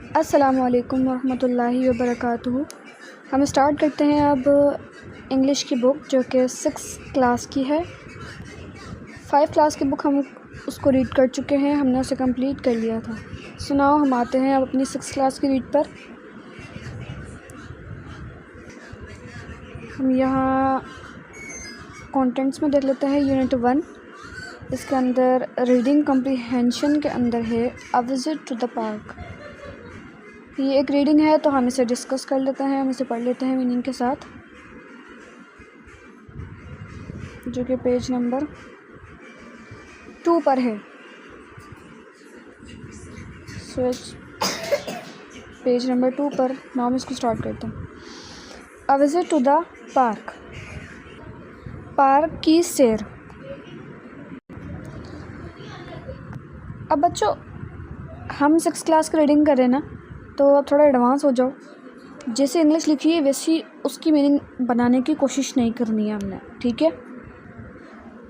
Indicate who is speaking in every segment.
Speaker 1: अस्सलामुअलैकुम वरहमतुल्लाहि वबरकातुहू। हम स्टार्ट करते हैं अब इंग्लिश की बुक जो कि 6 क्लास की है। 5 क्लास की बुक हम उसको रीड कर चुके हैं, हमने उसे कंप्लीट कर लिया था। सुनाओ, हम आते हैं अब अपनी 6 क्लास की रीड पर। हम यहाँ कंटेंट्स में देख लेते हैं यूनिट 1। इसके अंदर रीडिंग कम्प्रीहेंशन के अंदर है a visit to the park. ये एक रीडिंग है तो हम इसे डिस्कस कर लेते हैं, हम इसे पढ़ लेते हैं मीनिंग के साथ, जो कि पेज नंबर 2 पर है। स्विच पेज नंबर 2 पर। नाउ हम इसको स्टार्ट करते हैं। A visit to the park, park की सैर। अब बच्चों, हम 6 क्लास की रीडिंग कर रहे हैं ना, तो अब थोड़ा एडवांस हो जाओ। जैसे इंग्लिश लिखी है वैसी उसकी मीनिंग बनाने की कोशिश नहीं करनी है हमने, ठीक है।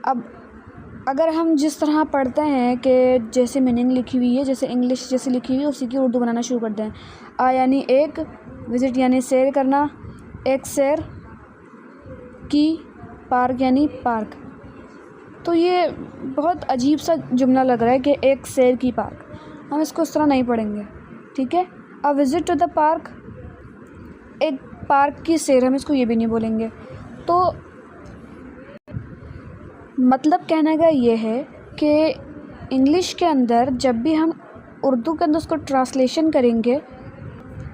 Speaker 1: अब अगर हम जिस तरह पढ़ते हैं कि जैसे मीनिंग लिखी हुई है, जैसे इंग्लिश जैसे लिखी हुई है उसी की उर्दू बनाना शुरू करते हैं। आ यानी एक, विज़िट यानी सैर करना, एक सैर की, पार्क यानी पार्क। तो ये बहुत अजीब सा जुमला लग रहा है कि एक सैर की पार्क। हम इसको इस तरह नहीं पढ़ेंगे, ठीक है। A visit to the park, एक पार्क की सैर, हम इसको ये भी नहीं बोलेंगे। तो मतलब कहने का ये है कि इंग्लिश के अंदर जब भी हम उर्दू के अंदर उसको ट्रांसलेशन करेंगे,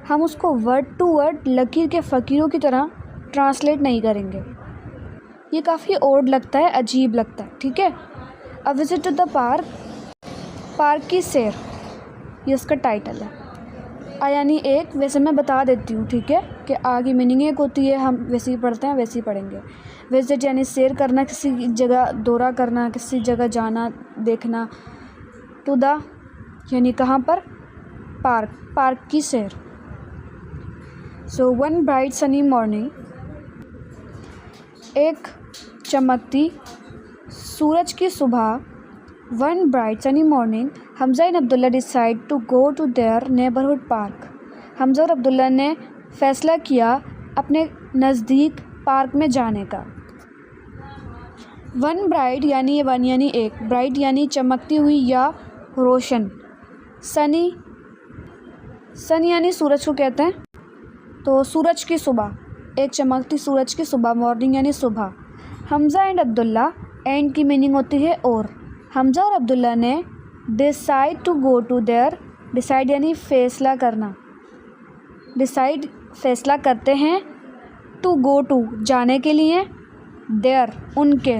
Speaker 1: हम उसको वर्ड टू वर्ड लकीर के फ़कीरों की तरह ट्रांसलेट नहीं करेंगे। ये काफ़ी ओड लगता है, अजीब लगता है, ठीक है। A visit to the park, park की सैर, ये उसका टाइटल है। आ यानी एक, वैसे मैं बता देती हूँ, ठीक है, कि आ की मीनिंग एक होती है, हम वैसे ही पढ़ते हैं वैसे ही पढ़ेंगे। विज़िट यानी सैर करना, किसी जगह दौरा करना, किसी जगह जाना, देखना। टू द यानी कहाँ पर, पार्क, पार्क की सैर। So one bright sunny morning, एक चमकती सूरज की सुबह। One bright sunny morning, Hamza and Abdullah decide to go to their neighbourhood park. Hamza और अब्दुल्ला ने फ़ैसला किया अपने नज़दीक पार्क में जाने का। वन ब्राइट यानी वन यानी एक, ब्राइट यानी चमकती हुई या रोशन। सनी, सन यानी सूरज को कहते हैं, तो सूरज की सुबह, एक चमकती सूरज की सुबह, मॉर्निंग यानी सुबह। हमज़ा एंड अब्दुल्ला, एंड की मीनिंग होती है और। हमज़ा और अब्दुल्ला ने decide to go to their, decide यानी फ़ैसला करना, डिसाइड फ़ैसला करते हैं, टू गो टू जाने के लिए, देयर उनके,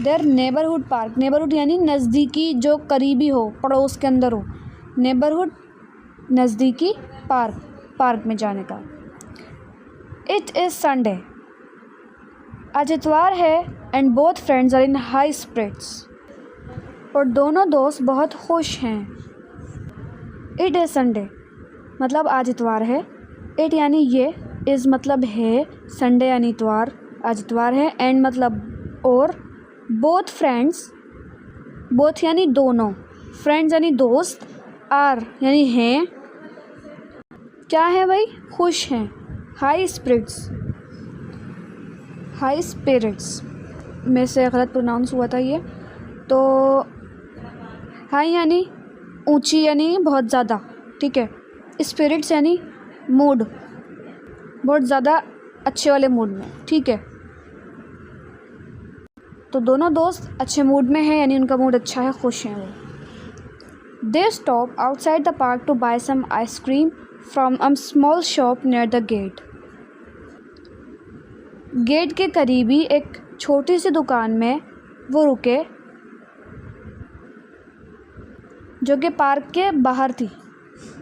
Speaker 1: देयर नेबरहुड पार्क, नेबरहुड यानी नज़दीकी, जो करीबी हो, पड़ोस के अंदर हो, नेबरहुड नज़दीकी पार्क, पार्क में जाने का। इट इज़ संडे, आज इतवार है, and both friends are in high spirits, और दोनों दोस्त बहुत खुश हैं। इट इज़ संडे मतलब आज इतवार है, इट यानी ये, इज़ मतलब है, संडे यानी इतवार, आज इतवार है, एंड मतलब और, बोथ फ्रेंड्स, बोथ यानी दोनों, फ्रेंड्स यानी दोस्त, आर यानी हैं, क्या है भाई, खुश हैं। हाई स्पिरिट्स, हाई स्पिरिट्स में से गलत प्रोनाउंस हुआ था ये, तो हाई यानी ऊंची यानी बहुत ज़्यादा, ठीक है। स्पिरिट्स यानी मूड, बहुत ज़्यादा अच्छे वाले मूड में, ठीक है। तो दोनों दोस्त अच्छे मूड में हैं, यानी उनका मूड अच्छा है, खुश हैं वो। They stop outside the park to buy some ice cream from a small shop near the gate. Gate के करीबी एक छोटी सी दुकान में वो रुके, जो कि पार्क के बाहर थी।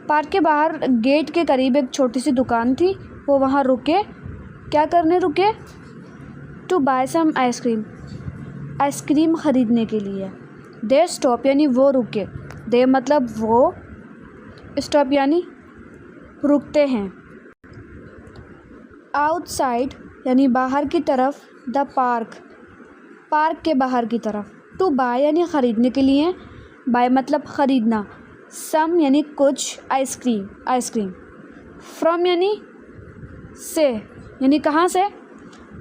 Speaker 1: पार्क के बाहर गेट के करीब एक छोटी सी दुकान थी, वो वहाँ रुके। क्या करने रुके, to buy some ice cream, ice cream ख़रीदने के लिए। दे स्टॉप यानी वो रुके, दे मतलब वो, स्टॉप यानी रुकते हैं। आउटसाइड यानी बाहर की तरफ, द पार्क, पार्क के बाहर की तरफ। टू बाय यानी ख़रीदने के लिए, बाय मतलब ख़रीदना, सम यानी कुछ, आइसक्रीम आइसक्रीम। फ्रॉम यानी से, यानी कहाँ से।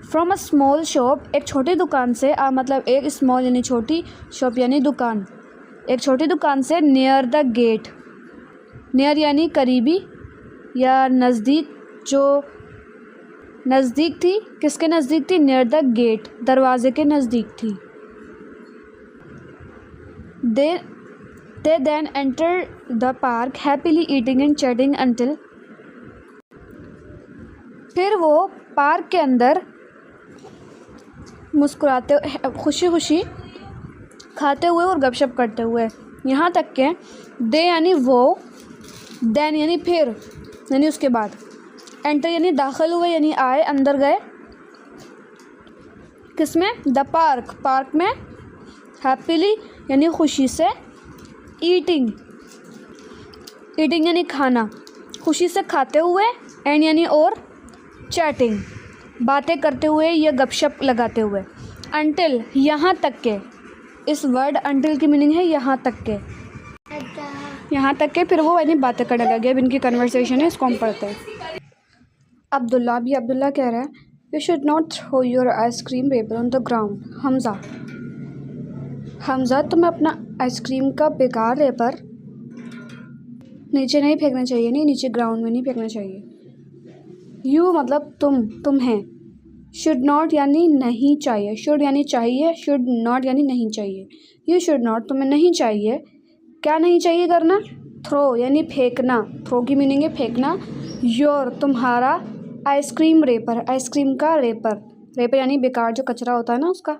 Speaker 1: फ्रॉम अ स्मॉल शॉप, एक छोटी दुकान से। मतलब एक स्मॉल यानी छोटी, शॉप यानी दुकान, एक छोटी दुकान से। नियर द गेट, नियर यानी करीबी या नज़दीक, जो नज़दीक थी, किसके नज़दीक थी, नियर द गेट, दरवाजे के नज़दीक थी। They then enter the park happily eating and chatting until, फिर वो पार्क के अंदर मुस्कुराते, खुशी खुशी खाते हुए और गपशप करते हुए, यहाँ तक के दे यानी वो, देन यानी फिर, यानी उसके बाद, एंटर यानी दाखिल हुए यानी आए, अंदर गए, किसमें, द पार्क, पार्क में। हैप्पीली यानी खुशी से। ईटिंग, ईटिंग यानी खाना, खुशी से खाते हुए। एंड यानी और, चैटिंग बातें करते हुए या गपशप लगाते हुए। अंटिल यहाँ तक के, इस वर्ड अंटिल की मीनिंग है यहाँ तक के, यहाँ तक के, फिर वो यानी बातें करने लगे। अब इनकी कन्वर्सेशन है, इसको हम पढ़ते हैं। अब्दुल्ला, भी अब्दुल्ला कह रहा है, you should not throw your ice cream paper on the ground. Hamza, Hamza तुम्हें अपना आइसक्रीम का बेकार पेपर नीचे नहीं फेंकना चाहिए, नहीं नीचे ग्राउंड में नहीं फेंकना चाहिए। यू मतलब तुम्हें। शुड नॉट यानी नहीं चाहिए, शुड यानी चाहिए, शुड नॉट यानी नहीं चाहिए। यू शुड नॉट तुम्हें नहीं चाहिए, क्या नहीं चाहिए करना, थ्रो यानी फेंकना, थ्रो की मीनिंग है फेंकना। योर तुम्हारा, आइसक्रीम रेपर, आइसक्रीम का रेपर, रेपर यानी बेकार जो कचरा होता है ना उसका,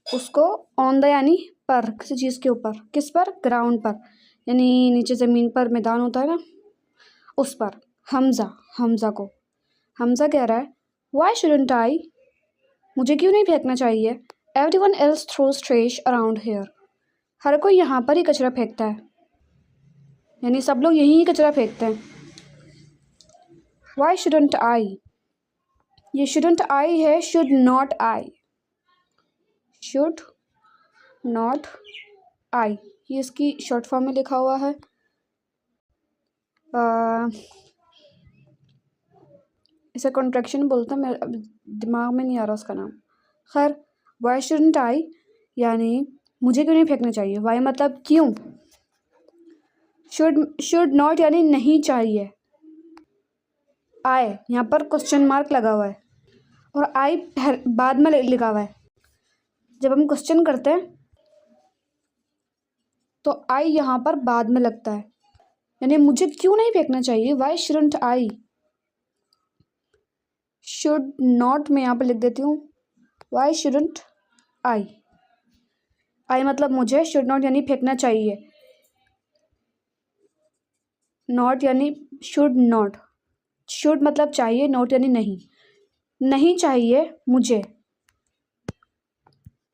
Speaker 1: उसको। ऑन द यानी पर, किसी चीज़ के ऊपर, किस पर, ग्राउंड पर, यानी नीचे ज़मीन पर मैदान होता है ना, उस पर। हमज़ा, हमज़ा को, हमज़ा कह रहा है, वाई शुडंट आई, मुझे क्यों नहीं फेंकना चाहिए। Everyone else throws trash around here, हर कोई यहाँ पर ही कचरा फेंकता है, यानी सब लोग यहीं ही कचरा फेंकते हैं। वाई शुडंट आई, ये शुडंट आई है, should not I, should not I, ये इसकी शॉर्ट फॉर्म में लिखा हुआ है। इसे कॉन्ट्रैक्शन बोलते हैं, मेरे अब दिमाग में नहीं आ रहा उसका नाम। खैर, वाई शुडंट आई यानी मुझे क्यों नहीं फेंकना चाहिए। वाई मतलब क्यों। शुड नॉट यानी नहीं चाहिए। आई यहाँ पर क्वेश्चन मार्क लगा हुआ है और आई बाद में लिखा हुआ है। जब हम क्वेश्चन करते हैं तो आई यहाँ पर बाद में लगता है, यानी मुझे क्यों नहीं फेंकना चाहिए। Why shouldn't I, should not मैं यहाँ पर लिख देती हूँ, वाई शुडंट आई। आई मतलब मुझे, शुड नॉट यानी फेंकना चाहिए, नॉट यानी शुड नॉट, शुड मतलब चाहिए, नॉट यानी नहीं, नहीं चाहिए मुझे,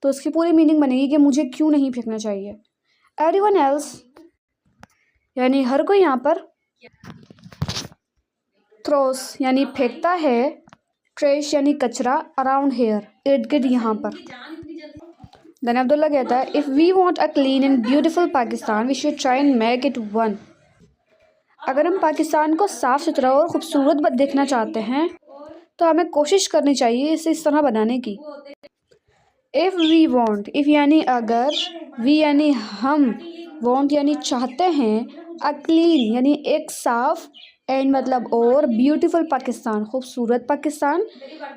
Speaker 1: तो उसकी पूरी मीनिंग बनेगी कि मुझे क्यों नहीं फेंकना चाहिए। एवरीवन एल्स यानी हर कोई यहाँ पर, थ्रोस यानी फेंकता है, ट्रेश यानी कचरा, अराउंड हेयर इर्द गिर्द यहाँ पर। देन अब्दुल्ला कहता है, if we want a clean and beautiful Pakistan we should try and make it one. अगर हम पाकिस्तान को साफ़ सुथरा और ख़ूबसूरत देखना चाहते हैं तो हमें कोशिश करनी चाहिए इसे इस तरह बनाने की। इफ़ वी वांट, इफ़ यानी अगर, वी यानी हम, वांट यानी चाहते हैं, अ क्लीन यानी एक साफ़, एंड मतलब और, ब्यूटीफुल पाकिस्तान खूबसूरत पाकिस्तान,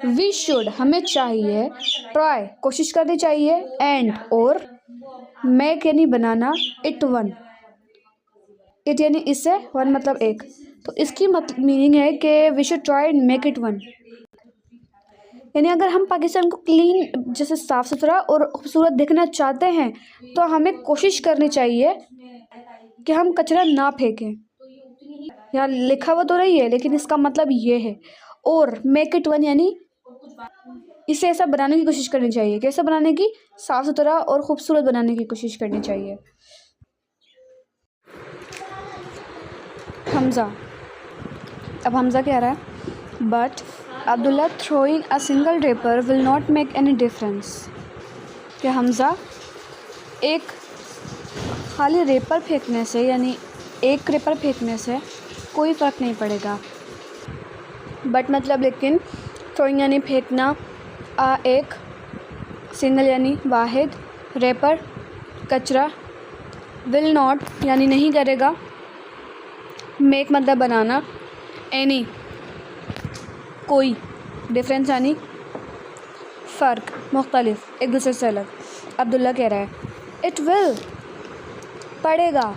Speaker 1: वी शुड हमें चाहिए, ट्राई कोशिश करनी चाहिए, एंड और, मेक यानी बनाना, इट वन, इट यानी इससे, वन मतलब एक, तो इसकी मीनिंग है कि we should try and make it one. यानी अगर हम पाकिस्तान को क्लीन जैसे साफ़ सुथरा और खूबसूरत देखना चाहते हैं तो हमें कोशिश करनी चाहिए कि हम कचरा ना फेंकें। यहाँ लिखा हुआ तो नहीं है लेकिन इसका मतलब ये है। और मेक इट वन यानी इसे ऐसा बनाने की कोशिश करनी चाहिए। कैसे बनाने की, साफ़ सुथरा और ख़ूबसूरत बनाने की कोशिश करनी चाहिए। हमज़ा, अब हमज़ा कह रहा है, but Abdullah throwing a single draper will not make any difference। कि हमज़ा एक खाली रेपर फेंकने से यानी एक रेपर फेंकने से कोई फ़र्क नहीं पड़ेगा, बट मतलब लेकिन थ्रोइंग यानी फेंकना, एक सिंगल यानी वाहिद, रेपर कचरा, विल नॉट यानी नहीं करेगा, मेक मतलब बनाना, एनी कोई, डिफरेंस यानी फ़र्क मुख्तलिफ एक दूसरे से अलग। अब्दुल्ला कह रहा है इट विल पड़ेगा,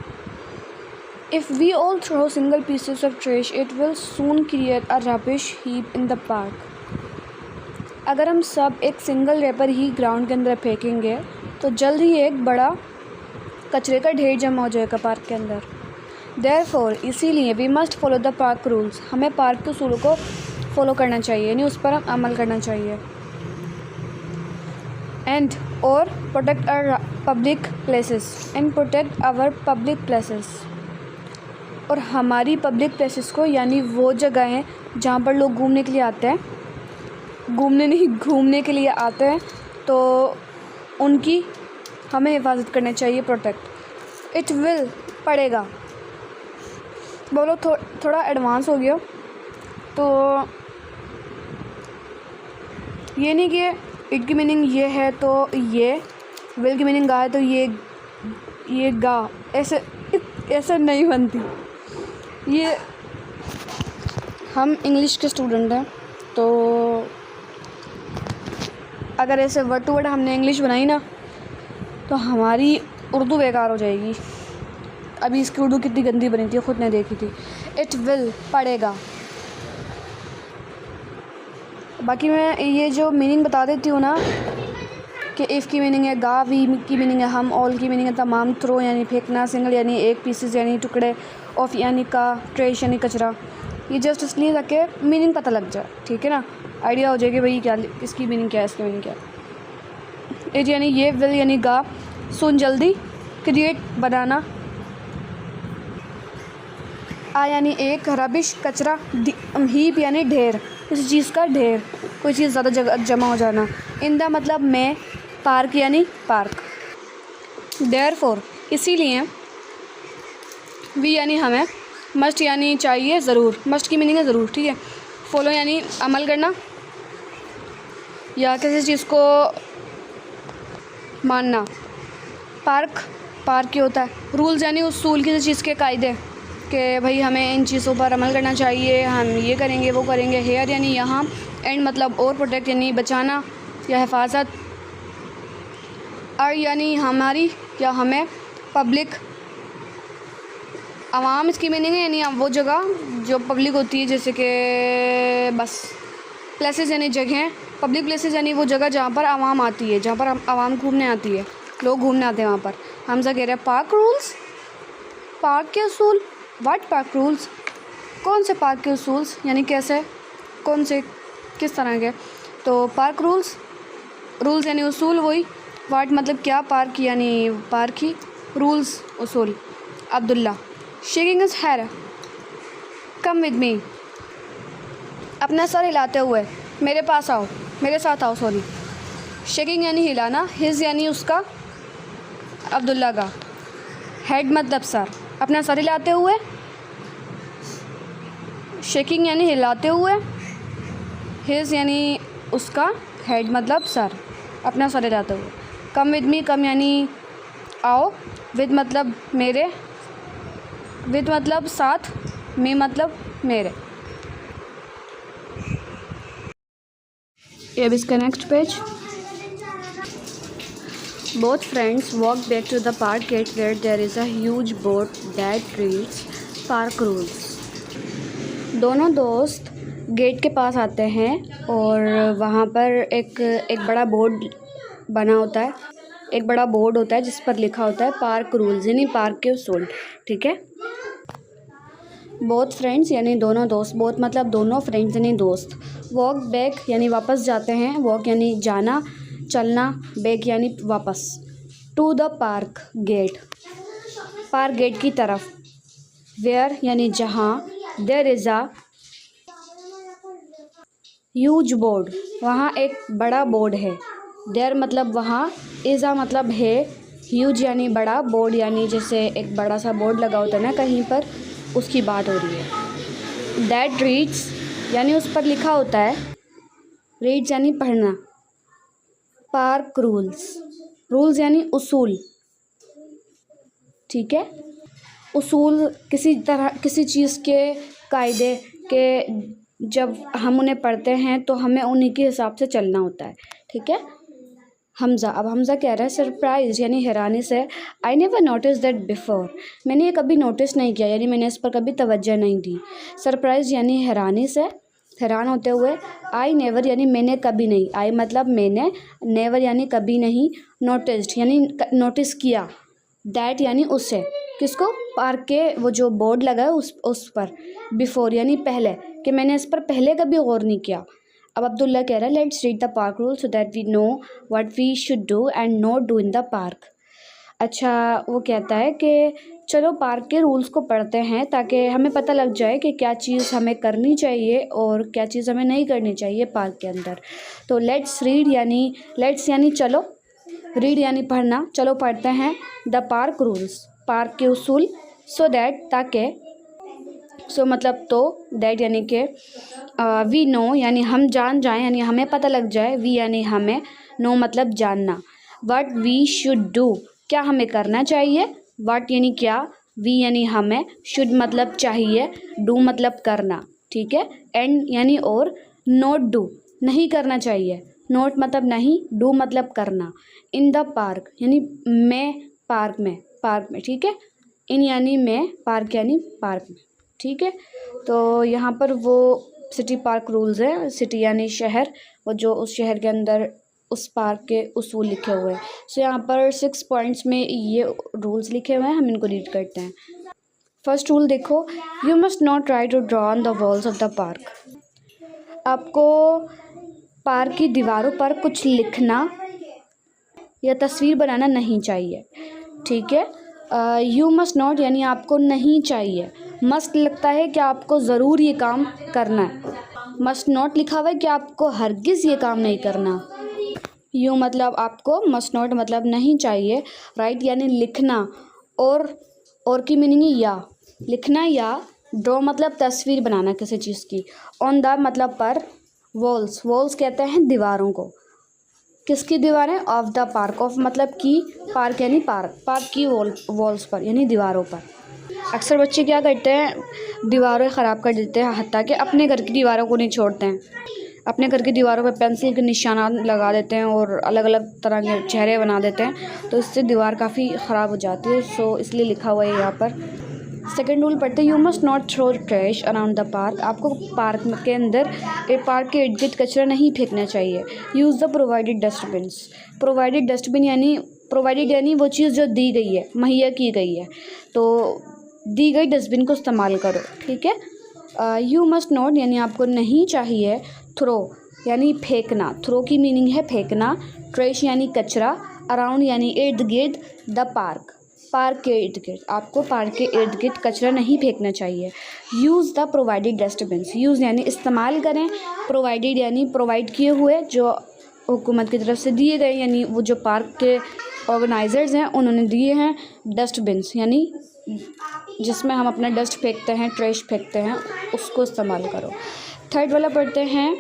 Speaker 1: if we all throw single pieces of trash it will soon create a rubbish heap in the park. अगर हम सब एक सिंगल रेपर ही ग्राउंड के अंदर फेंकेंगे तो जल्द ही एक बड़ा कचरे का ढेर जमा हो जाएगा पार्क के अंदर। देयरफॉर इसीलिए we must follow the park rules, हमें पार्क के उसूलों को फॉलो करना चाहिए यानी उस पर हम अमल करना चाहिए। एंड और protect our public places, and protect our public places, और हमारी पब्लिक प्लेसेस को यानी वो जगहें जहाँ पर लोग घूमने के लिए आते हैं, घूमने के लिए आते हैं, तो उनकी हमें हिफाजत करनी चाहिए, प्रोटेक्ट। इट विल पड़ेगा, बोलो थोड़ा एडवांस हो गया, तो ये नहीं कि इट की मीनिंग ये है तो ये, विल की मीनिंग गा है तो ये गा, ऐसे नहीं बनती। ये हम इंग्लिश के स्टूडेंट हैं, तो अगर ऐसे वर्ड टू वर्ड हमने इंग्लिश बनाई ना तो हमारी उर्दू बेकार हो जाएगी। अभी इसकी उर्दू कितनी गंदी बनी थी ख़ुद ने देखी थी। इट विल पड़ेगा। बाकी मैं ये जो मीनिंग बता देती हूँ ना कि इफ़ की मीनिंग है गा, वी की मीनिंग है हम, ऑल की मीनिंग है तमाम, थ्रो यानी फेंकना, सिंगल यानी एक, पीसेस यानी टुकड़े, ऑफ यानी का, ट्रेश यानी कचरा। ये जस्ट इसलिए ताकि मीनिंग पता लग जाए, ठीक है ना, आइडिया हो जाए कि भाई क्या इसकी मीनिंग क्या है, इसकी मीनिंग क्या है। इट यानी ये, विल यानी गा, सुन जल्दी, क्रिएट बनाना, आ यानी एक, रबिश कचरा, हीप यानी ढेर, किसी चीज़ का ढेर, कोई चीज़ ज़्यादा जगह जमा हो जाना, इन द मतलब में, पार्क यानी पार्क। देयरफॉर इसीलिए, वी यानी हमें, मस्ट यानी चाहिए ज़रूर, मस्ट की मीनिंग है ज़रूर, ठीक है, फॉलो यानी अमल करना या किसी चीज़ को मानना, पार्क क्या होता है, रूल्स यानी उसूल, किसी चीज़ के कायदे कि भाई हमें इन चीज़ों पर अमल करना चाहिए, हम ये करेंगे वो करेंगे, हेयर यानी यहाँ, एंड मतलब और, प्रोटेक्ट यानी बचाना या हिफाजत, आर यानी हमारी या हमें, पब्लिक आवाम इसकी मीनिंग है यानी वो जगह जो पब्लिक होती है, जैसे कि बस, प्लेसेस यानी जगह, पब्लिक प्लेसेस यानी वो जगह जहाँ पर आवाम आती है, जहाँ पर आवाम घूमने आती है, लोग घूमने आते हैं वहाँ पर। हमजा कह रहे हैं पार्क रूल्स, पार्क के उसूल, व्हाट पार्क रूल्स, कौन से पार्क के उसूल्स यानी कैसे, कौन से, किस तरह के, तो पार्क रूल्स, रूल्स यानी उसूल वही, व्हाट मतलब क्या, पार्क यानी पार्क ही, रूल्स उसूल। Abdullah shaking his head, come with me, अपना सर हिलाते हुए मेरे पास आओ, मेरे साथ आओ, सॉरी। शेकिंग यानी हिलाना, हिज यानी उसका, अब्दुल्ला का, हेड मतलब सर, अपना सर हिलाते हुए, शेकिंग यानी हिलाते हुए, हिज यानी उसका, हेड मतलब सर, अपना सर हिलाते हुए। कम विद मी, कम यानी आओ, विद मतलब मेरे, विद मतलब साथ, मी मतलब मेरे। ये अब इसका next page. Both friends walked back to the park gate where there is a huge board that reads park rules. दोनों दोस्त गेट के पास आते हैं और वहाँ पर एक बड़ा बोर्ड बना होता है, एक बड़ा बोर्ड होता है जिस पर लिखा होता है पार्क रूल्स यानी पार्क के उसूल, ठीक है। बोथ फ्रेंड्स यानी दोनों दोस्त, बोथ मतलब दोनों, फ्रेंड्स यानी दोस्त। वॉक बैक यानी वापस जाते हैं, वॉक यानी जाना, चलना, बैक यानी वापस। To the park gate, park gate की तरफ। वेयर यानी जहाँ, there is a huge board, वहाँ एक बड़ा बोर्ड है। देयर मतलब वहाँ, इज़ अ मतलब है, ह्यूज यानी बड़ा, बोर्ड यानी जैसे एक बड़ा सा बोर्ड लगा होता है ना कहीं पर, उसकी बात हो रही है। दैट रीड्स यानी उस पर लिखा होता है, रीड्स यानी पढ़ना। पार्क रूल्स, रूल्स यानी उसूल, ठीक है। उसूल किसी तरह किसी चीज़ के कायदे के, जब हम उन्हें पढ़ते हैं तो हमें उन्हीं के हिसाब से चलना होता है, ठीक है। हमज़ा, अब हमज़ा कह रहा है सरप्राइज यानी हैरानी से। I never notice that before, मैंने ये कभी नोटिस नहीं किया यानी मैंने इस पर कभी तवज्जो नहीं दी। सरप्राइज यानी हैरानी से, हैरान होते हुए। आई नेवर यानी मैंने कभी नहीं, आई मतलब मैंने, नेवर यानी कभी नहीं, नोटिस्ड यानी नोटिस किया, दैट यानी उससे, किसको, पार्क के वो जो बोर्ड लगा है उस पर, बिफोर यानी पहले, कि मैंने इस पर पहले कभी गौर नहीं किया। अब अब्दुल्ला कह रहा है let's read the park rule so that we know what we should do and not do in the park. अच्छा, वो कहता है कि चलो पार्क के रूल्स को पढ़ते हैं ताकि हमें पता लग जाए कि क्या चीज़ हमें करनी चाहिए और क्या चीज़ हमें नहीं करनी चाहिए पार्क के अंदर। तो लेट्स रीड यानी, लेट्स यानी चलो, रीड यानी पढ़ना, चलो पढ़ते हैं द पार्क रूल्स, पार्क के उसूल, सो दैट ताकि, सो मतलब तो, दैट यानी कि, वी नो यानी हम जान जाएं यानी हमें पता लग जाए, वी यानी हमें, नो मतलब जानना, व्हाट वी शुड डू क्या हमें करना चाहिए, व्हाट यानी क्या, वी यानी हमें, शुड मतलब चाहिए, डू मतलब करना, ठीक है। एंड यानी और, नोट डू नहीं करना चाहिए, नोट मतलब नहीं, डू मतलब करना। इन द पार्क यानी मैं, पार्क में, ठीक है। इन यानी मैं, पार्क यानी पार्क में, ठीक है। तो यहाँ पर वो सिटी पार्क रूल्स है, सिटी यानी शहर, वो जो उस शहर के अंदर उस पार्क के उसूल लिखे हुए हैं। सो यहाँ पर 6 पॉइंट्स में ये रूल्स लिखे हुए हैं, हम इनको रीड करते हैं। फर्स्ट रूल देखो, you must not try to draw on the walls of the park. आपको पार्क की दीवारों पर कुछ लिखना या तस्वीर बनाना नहीं चाहिए, ठीक है। यू मस्ट नॉट यानी आपको नहीं चाहिए, मस्ट लगता है कि आपको ज़रूर ये काम करना है, मस्ट नॉट लिखा हुआ है कि आपको हरगिज़ ये काम नहीं करना। यू मतलब आपको, मस्ट नॉट मतलब नहीं चाहिए, राइट यानी लिखना, और की मीनिंग है या, लिखना, या ड्रॉ मतलब तस्वीर बनाना किसी चीज़ की, ऑन द मतलब पर, वॉल्स, वॉल्स कहते हैं दीवारों को, किसकी दीवारें, ऑफ द पार्क, ऑफ मतलब की, पार्क यानी पार्क, पार्क की वॉल्स पर यानी दीवारों पर। अक्सर बच्चे क्या करते हैं, दीवारें ख़राब कर देते हैं, हत्ता कि अपने घर की दीवारों को नहीं छोड़ते हैं, अपने घर की दीवारों पर पेंसिल के निशानात लगा देते हैं और अलग अलग तरह के चेहरे बना देते हैं, तो इससे दीवार काफ़ी ख़राब हो जाती है। सो इसलिए लिखा हुआ है यहाँ पर। सेकेंड रूल पढ़ते हैं, you must not throw trash around the park. आपको पार्क के अंदर, पार्क के इर्द गिर्द कचरा नहीं फेंकना चाहिए। Use the provided dustbins, provided dustbin यानी, प्रोवाइडेड यानी वो चीज़ जो दी गई है, मुहैया की गई है, तो दी गई डस्टबिन को इस्तेमाल करो, ठीक है। यू मस्ट नॉट यानी आपको नहीं चाहिए, थ्रो यानी फेंकना, थ्रो की मीनिंग है फेंकना, ट्रैश यानी कचरा, अराउंड यानी इर्द गिर्द, द पार्क पार्क के इर्द गिर्द, आपको पार्क के इर्द गिर्द कचरा नहीं फेंकना चाहिए। Use the provided dustbins, use यानी इस्तेमाल करें, प्रोवाइडेड यानी प्रोवाइड किए हुए, जो हुकूमत की तरफ से दिए गए यानी वो जो पार्क के ऑर्गेनाइजर्स हैं उन्होंने दिए हैं, डस्टबिन्स यानी जिसमें हम अपना डस्ट फेंकते हैं, ट्रैश फेंकते हैं, उसको इस्तेमाल करो। थर्ड वाला पढ़ते हैं,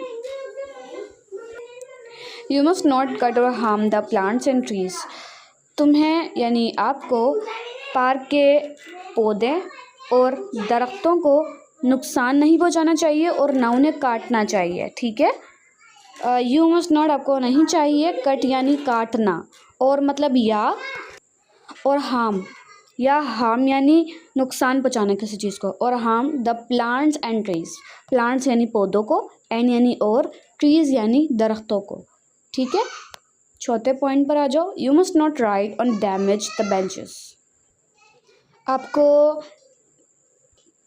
Speaker 1: यू मस्ट नॉट कट और harm the plants and trees. तुम्हें यानी आपको पार्क के पौधे और दरख्तों को नुकसान नहीं पहुंचाना चाहिए और ना उन्हें काटना चाहिए, ठीक है। यू मस्ट नॉट आपको नहीं चाहिए, कट यानी काटना, और मतलब या, और हार्म, या हार्म यानी नुकसान पहुंचाना किसी चीज़ को, और harm the plants and trees, plants यानी पौधों को, एंड यानी और, ट्रीज़ यानी दरख्तों को, ठीक है। चौथे पॉइंट पर आ जाओ, you must not ride on damage the benches. आपको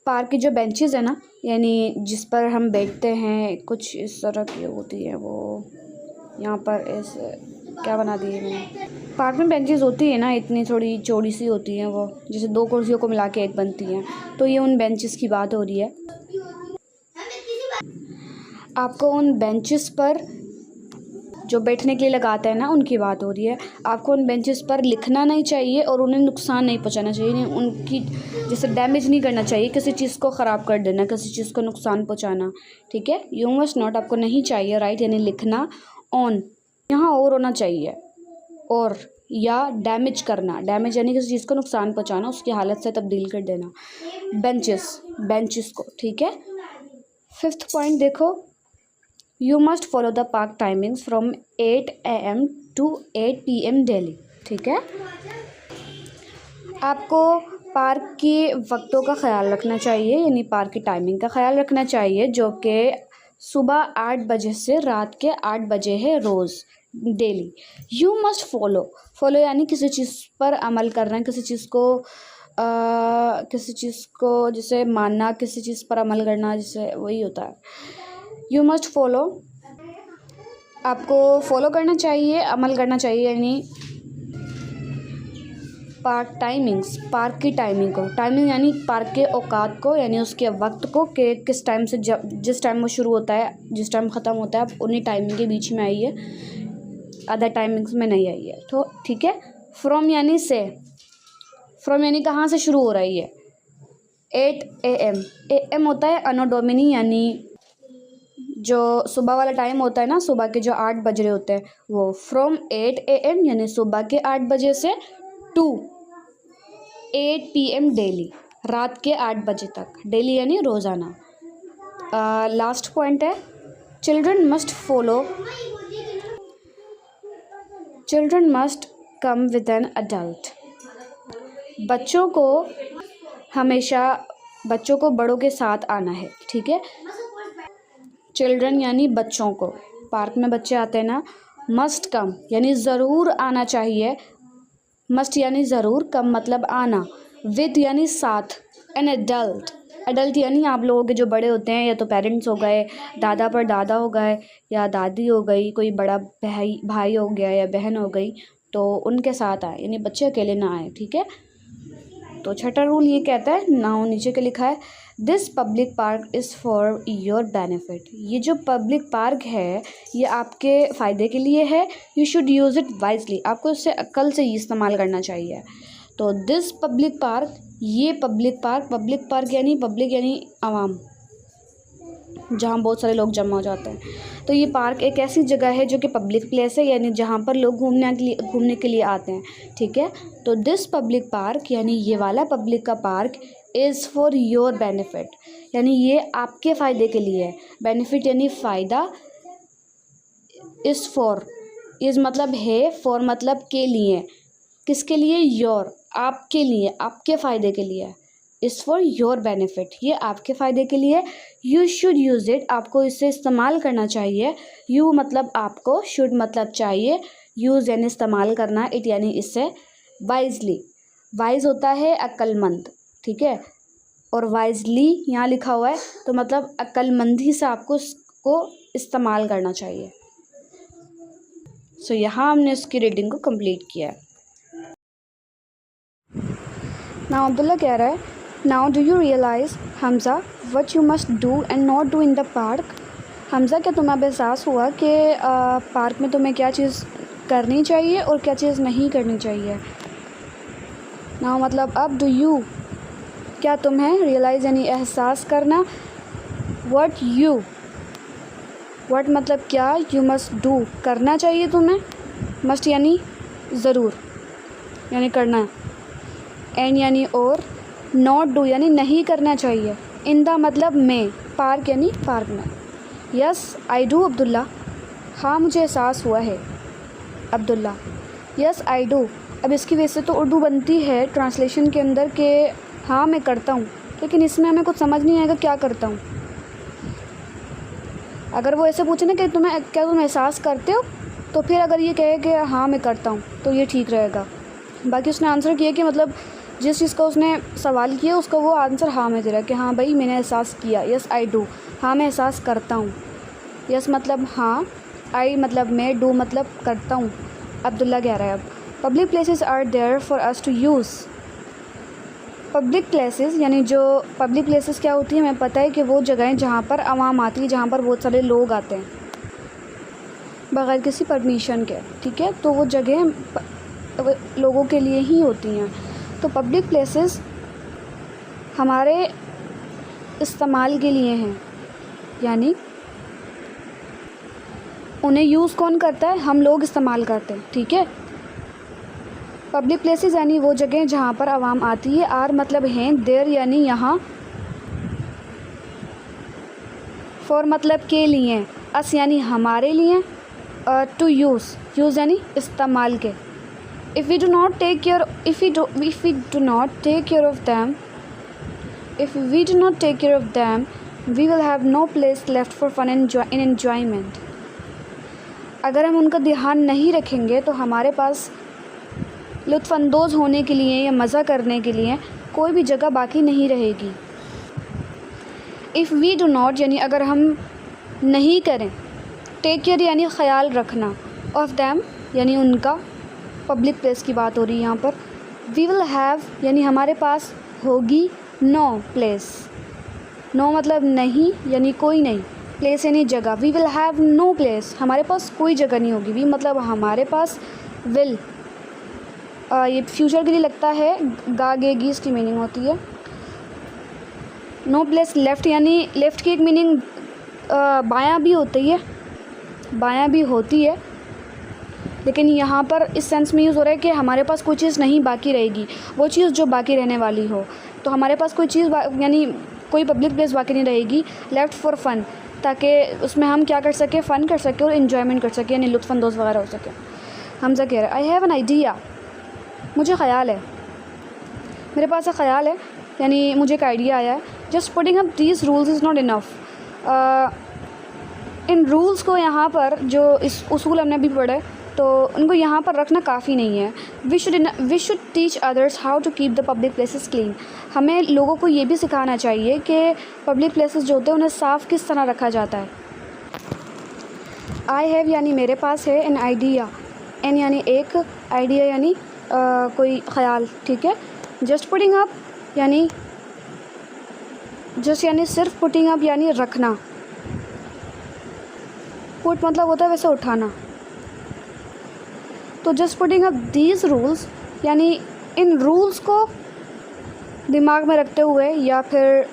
Speaker 1: पार्क की जो बेंचेस है ना, यानी जिस पर हम बैठते हैं, कुछ इस तरह की होती है, वो यहाँ पर ऐसे क्या बना दिए मैंने, पार्क में बेंचेस होती है ना, इतनी थोड़ी चौड़ी सी होती हैं, वो जैसे 2 कुर्सियों को मिला के एक बनती हैं, तो ये उन बेंचेस की बात हो रही है। आपको उन बेंचेस पर जो बैठने के लिए लगाते हैं ना, उनकी बात हो रही है। आपको उन बेंचेस पर लिखना नहीं चाहिए और उन्हें नुकसान नहीं पहुंचाना चाहिए, उनकी जैसे डैमेज नहीं करना चाहिए, किसी चीज़ को ख़राब कर देना, किसी चीज़ को नुकसान पहुंचाना। ठीक है, यू मस्ट नॉट, आपको नहीं चाहिए, राइट यानी लिखना, ऑन यहाँ और होना चाहिए, और या डैमेज करना, डैमेज यानी किसी चीज़ को नुकसान पहुंचाना, उसकी हालत से तब्दील कर देना। बेंचेस को। ठीक है, 5th पॉइंट देखो, you must follow the park timings from 8 AM to 8 PM daily. ठीक है, आपको पार्क के वक्तों का ख्याल रखना चाहिए, यानी पार्क की टाइमिंग का ख्याल रखना चाहिए, जो कि सुबह 8 बजे से रात के 8 बजे है रोज़, डेली। यू मस्ट फॉलो यानी किसी चीज़ पर अमल करना, किसी चीज़ को जैसे मानना, किसी चीज़ पर अमल करना, जैसे वही होता है। यू मस्ट फॉलो, आपको फॉलो करना चाहिए, अमल करना चाहिए, यानी पार्क टाइमिंग्स, पार्क की टाइमिंग को, टाइमिंग यानी पार्क के औकात को, यानी उसके वक्त को, कि किस टाइम से जिस टाइम वो शुरू होता है, जिस टाइम ख़त्म होता है, आप उन्हीं टाइमिंग के बीच में आइए, अदर टाइमिंग्स में नहीं आइए। तो ठीक है, फ्रॉम यानी से, फ्रॉम यानी कहाँ से शुरू हो रही है, 8 AM, AM होता है अनो डोमिनी, यानी जो सुबह वाला टाइम होता है ना, सुबह के जो 8 बज रहे होते हैं वो, फ्रॉम 8 AM यानी सुबह के 8 बजे से टू 8 PM डेली, रात के 8 बजे तक, डेली यानी रोज़ाना। लास्ट पॉइंट है, children must come with an adult. बच्चों को बड़ों के साथ आना है। ठीक है, चिल्ड्रन यानी बच्चों को, पार्क में बच्चे आते हैं ना, मस्ट कम यानी ज़रूर आना चाहिए, मस्ट यानी ज़रूर, कम मतलब आना, विद यानी साथ, एन एडल्ट यानी आप लोगों के जो बड़े होते हैं, या तो पेरेंट्स हो गए, दादा पर दादा हो गए, या दादी हो गई, कोई बड़ा भाई हो गया या बहन हो गई, तो उनके साथ आए, यानी बच्चे अकेले ना आए। ठीक है, तो छठा रूल ये कहता है, नाउ नीचे के लिखा है, this public park is for your benefit. ये जो पब्लिक पार्क है ये आपके फ़ायदे के लिए है, you should use it wisely, आपको इससे अक्ल से इस्तेमाल करना चाहिए। तो दिस पब्लिक पार्क, ये पब्लिक पार्क यानी पब्लिक यानी आवाम, जहाँ बहुत सारे लोग जमा हो जाते हैं। तो ये पार्क एक ऐसी जगह है जो कि पब्लिक प्लेस है, यानी जहाँ पर लोग घूमने के लिए आते हैं। ठीक है, तो दिस पब्लिक पार्क यानी ये वाला पब्लिक का park is for your benefit, यानी ये आपके फ़ायदे के लिए है। बेनिफिट यानी फ़ायदा, इज़ फॉर, इज़ मतलब है, फॉर मतलब के लिए, किसके लिए, योर, आपके लिए, आपके फ़ायदे के लिए, इज़ फॉर योर बेनिफिट, ये आपके फ़ायदे के लिए। यू शुड यूज़ इट, आपको इसे इस्तेमाल करना चाहिए। यू मतलब आपको, शुड मतलब चाहिए, यूज़ यानी इस्तेमाल करना, इट यानी इससे, वाइजली, वाइज होता है अक्लमंद। ठीक है, और वाइजली यहाँ लिखा हुआ है, तो मतलब अक्लमंदी से आपको इसको इस्तेमाल करना चाहिए। सो यहाँ हमने इसकी रीडिंग को कंप्लीट किया है। नाउ अब्दुल्ला कह रहा है, now do you realise Hamza what you must do and not do in the park. Hamza, क्या तुम्हें अब एहसास हुआ कि पार्क में तुम्हें क्या चीज़ करनी चाहिए और क्या चीज़ नहीं करनी चाहिए। नाउ मतलब अब, डू यू क्या तुम्हें, रियलाइज़ यानी एहसास करना, व्हाट मतलब क्या, यू मस्ट डू करना चाहिए तुम्हें, मस्ट यानी ज़रूर यानी करना, एंड यानी और, नॉट डू यानी नहीं करना चाहिए, इन द मतलब में, पार्क यानी पार्क में। यस आई डू अब्दुल्ला, हाँ मुझे एहसास हुआ है अब्दुल्ला। यस आई डू, अब इसकी वजह से तो उर्दू बनती है ट्रांसलेशन के अंदर कि हाँ मैं करता हूँ, लेकिन इसमें हमें कुछ समझ नहीं आएगा क्या करता हूँ। अगर वो ऐसे पूछे ना कि क्या तुम एहसास करते हो, तो फिर अगर ये कहे कि हाँ मैं करता हूँ तो ये ठीक रहेगा। बाकी उसने आंसर किया कि मतलब जिस चीज़ का उसने सवाल किया उसका वो आंसर हाँ में दे रहा है कि हाँ भाई मैंने एहसास किया। यस आई डू, हाँ मैं एहसास करता हूँ। यस मतलब हाँ, आई मतलब मैं, डू मतलब करता हूँ। अब्दुल्ला कह रहा है अब, public places are there for us to use. Public places यानी जो पब्लिक प्लेसेस क्या होती है, हमें पता है कि वो जगहें जहाँ पर आवाम आती है, जहाँ पर बहुत सारे लोग आते हैं। बग़ैर किसी परमिशन के, ठीक है। तो वो जगह लोगों के लिए ही होती हैं। तो पब्लिक प्लेसेस हमारे इस्तेमाल के लिए हैं, यानी उन्हें यूज़ कौन करता है? हम लोग इस्तेमाल करते हैं, ठीक है। पब्लिक प्लेसेस यानी वो जगह जहाँ पर आवाम आती है। आर मतलब हैं, देयर यानी यहाँ, फॉर मतलब के लिए, अस यानी हमारे लिए, टू यूज़ यानी इस्तेमाल के। If we do not take care of them we will have no place left for fun in enjoyment. अगर हम उनका ध्यान नहीं रखेंगे तो हमारे पास लुत्फ़अंदोज़ होने के लिए या मज़ा करने के लिए कोई भी जगह बाकी नहीं रहेगी। इफ़ वी डू नॉट यानी अगर हम नहीं करें, टेक केयर यानी ख़याल रखना, ऑफ़ दैम यानी उनका, पब्लिक प्लेस की बात हो रही है यहाँ पर। वी विल हैव यानी हमारे पास होगी, नो प्लेस, नो मतलब नहीं यानी कोई नहीं, प्लेस यानी जगह। We will have no place, हमारे पास कोई जगह नहीं होगी। वी मतलब हमारे पास, विल ये फ्यूचर के लिए लगता है, गागेगी इसकी मीनिंग होती है। नो प्लेस लेफ़्ट यानी लेफ़्ट की एक मीनिंग बायां भी होती है, लेकिन यहाँ पर इस सेंस में यूज़ हो रहा है कि हमारे पास कोई चीज़ नहीं बाकी रहेगी, वो चीज़ जो बाकी रहने वाली हो। तो हमारे पास कोई चीज़ यानी कोई पब्लिक प्लेस बाकी नहीं रहेगी। लेफ़्ट फॉर फन, ताकि उसमें हम क्या कर सकें, फ़न कर सकें और इन्जॉयमेंट कर सकें, यानी लुत्फ़अंदोज़ वगैरह हो सके। हमज़ा कह रहा है आई हैव एन आइडिया, मुझे ख़याल है, मेरे पास एक ख़याल है, यानी मुझे एक आइडिया आया है। Just putting up these rules is not enough. In rules को यहाँ पर जो इस उसूल हमने अभी पढ़े, तो उनको यहाँ पर रखना काफ़ी नहीं है। We should teach others how to keep the public places clean. हमें लोगों को ये भी सिखाना चाहिए कि पब्लिक प्लेसेस जो होते हैं उन्हें साफ़ किस तरह रखा जाता है। आई हैव यानी मेरे पास है, एन आइडिया, एन यानी एक, आइडिया यानी कोई ख़याल, ठीक है। जस्ट पुटिंग अप यानी जस्ट यानी सिर्फ, पुटिंग अप यानी रखना, पुट मतलब होता है वैसे उठाना। तो just putting up these rules यानी इन रूल्स को दिमाग में रखते हुए, या फिर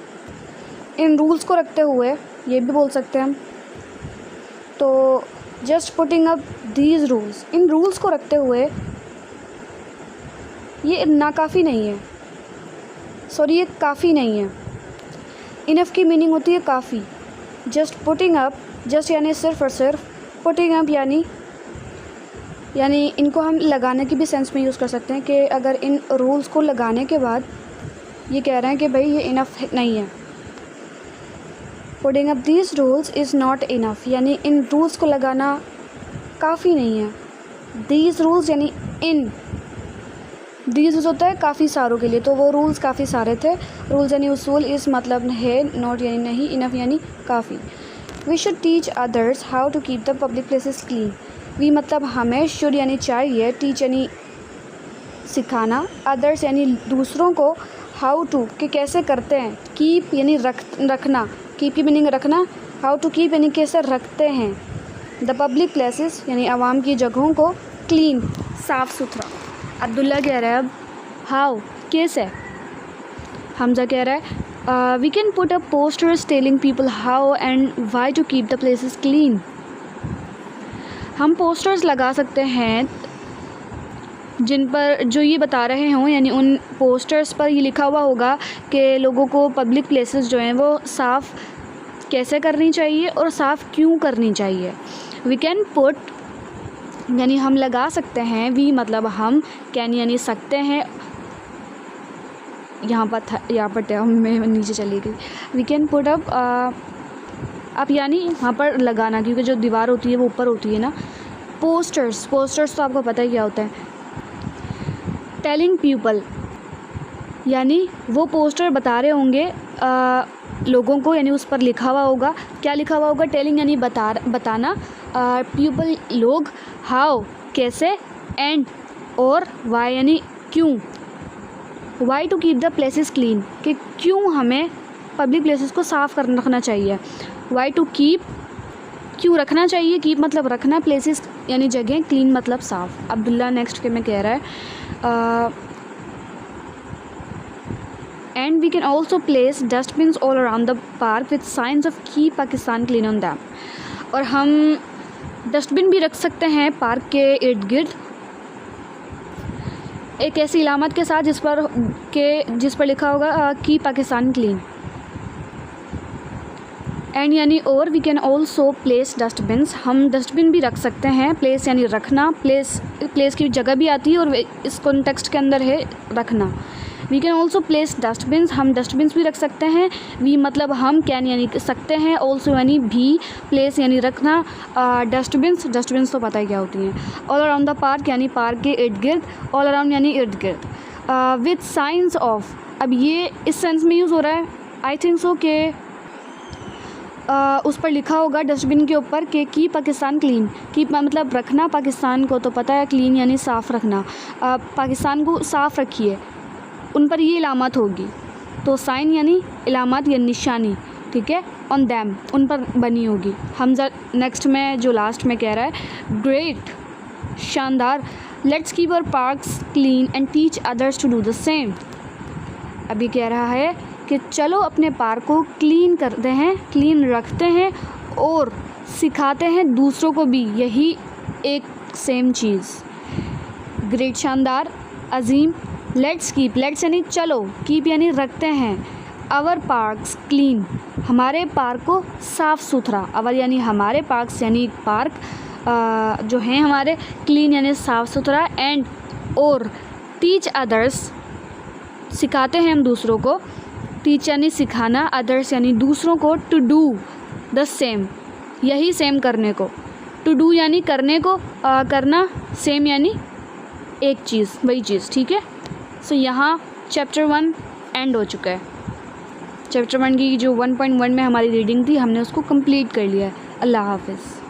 Speaker 1: इन रूल्स को रखते हुए, ये भी बोल सकते हैं हम। तो just putting up these rules, in rules को रखते हुए, ये नाकाफ़ी नहीं है, सॉरी ये काफ़ी नहीं है। इनफ की मीनिंग होती है काफ़ी। जस्ट पुटिंग अप, जस्ट यानी सिर्फ और सिर्फ, पुटिंग अप यानी इनको हम लगाने की भी सेंस में यूज़ कर सकते हैं कि अगर इन रूल्स को लगाने के बाद ये कह रहे हैं कि भाई ये इनफ नहीं है। Putting up these rules is not enough यानी इन रूल्स को लगाना काफ़ी नहीं है। दीज रूल्स यानी इन, दीज यूज़ होता है काफ़ी सारों के लिए, तो वो रूल्स काफ़ी सारे थे। रूल्स यानी उसूल, इस मतलब है, नॉट यानी नहीं, इनफ यानी काफ़ी। We should teach others how to keep the public places clean. We मतलब हमें, शुड यानी चाहिए, टीच यानी सिखाना, अदर्स यानी दूसरों को, हाउ टू कि कैसे करते हैं, कीप यानी रखना, कीप की मीनिंग रखना, हाउ टू कीप यानी कैसे रखते हैं, द पब्लिक प्लेसेस यानी आवाम की जगहों को, क्लीन साफ़ सुथरा। अब्दुल्ला कह रहा है अब हाउ कैसे, हमज़ा कह रहा है we can put up posters telling people how and why to keep the places clean. हम पोस्टर्स लगा सकते हैं जिन पर जो ये बता रहे हों, यानी उन पोस्टर्स पर ये लिखा हुआ होगा कि लोगों को पब्लिक प्लेसेस जो हैं वो साफ़ कैसे करनी चाहिए और साफ़ क्यों करनी चाहिए। वी कैन पुट यानी हम लगा सकते हैं, वी मतलब हम, कैन यानी सकते हैं, यहाँ पर मैं नीचे चली गई। वी कैन पुट अप यानी यहाँ पर लगाना, क्योंकि जो दीवार होती है वो ऊपर होती है ना। पोस्टर्स तो आपको पता ही क्या होता है। टेलिंग पीपल यानी वो पोस्टर बता रहे होंगे लोगों को, यानी उस पर लिखा हुआ होगा, क्या लिखा हुआ होगा, टेलिंग यानी बताना, पीपल लोग, हाउ कैसे, एंड और वाई यानी क्यों, why to keep the places clean कि क्यों हमें पब्लिक प्लेसेस को साफ़ कर रखना चाहिए। वाई टू कीप क्यों रखना चाहिए? कीप मतलब रखना, प्लेसेस यानी जगह, क्लीन मतलब साफ़। अब्दुल्ला नेक्स्ट के में कह रहा है and we can also place dustbins all around the park with signs of keep Pakistan clean on them. और हम डस्टबिन भी रख सकते हैं पार्क के इर्द गिर्द एक ऐसी इलामत के साथ जिस पर लिखा होगा की पाकिस्तान क्लीन। एंड यानी और we can also place dustbins, हम डस्टबिन भी रख सकते हैं। प्लेस यानी रखना, प्लेस की जगह भी आती है और इस कॉन्टेक्स्ट के अंदर है रखना। We can also place dustbins, हम डस्टबिन्स भी रख सकते हैं। वी मतलब हम, कैन यानी सकते हैं, ऑल्सो यानी भी, प्लेस यानी रखना, डस्टबिन्स तो पता ही क्या होती हैं। ऑल अराउंड द पार्क यानी पार्क के इर्द गिर्द, ऑल अराउंड यानी इर्द गिर्द। विथ साइंस ऑफ, अब ये इस सेंस में यूज़ हो रहा है आई थिंक सो के उस पर लिखा होगा डस्टबिन के ऊपर कि की पाकिस्तान क्लीन। की मतलब रखना, पाकिस्तान को तो पता है, क्लीन यानी साफ़ रखना, पाकिस्तान को साफ़ रखिए, उन पर ये इलामत होगी। तो साइन यानी इलामत या निशानी, ठीक है, ऑन दैम उन पर बनी होगी। हमजा नेक्स्ट में जो लास्ट में कह रहा है ग्रेट, शानदार, let's keep our parks clean and teach others to do the same. अभी कह रहा है कि चलो अपने पार्क को क्लीन करते हैं, क्लीन रखते हैं और सिखाते हैं दूसरों को भी यही एक सेम चीज़। ग्रेट शानदार, अजीम, लेट्स कीप, लेट्स यानी चलो, कीप यानी रखते हैं, आवर पार्क्स क्लीन, हमारे पार्क को साफ़ सुथरा, आवर यानी हमारे, पार्क्स यानी पार्क जो हैं हमारे, क्लीन यानी साफ़ सुथरा, एंड और टीच अदर्स, सिखाते हैं हम दूसरों को, टीच यानी सिखाना, अदर्स यानी दूसरों को, टू डू द सेम यही सेम करने को, टू डू यानी करने को, करना, सेम यानी एक चीज़, वही चीज़, ठीक है। सो यहाँ चैप्टर 1 एंड हो चुका है। चैप्टर 1 की जो 1.1 में हमारी रीडिंग थी हमने उसको कंप्लीट कर लिया है। अल्लाह हाफ़िज़।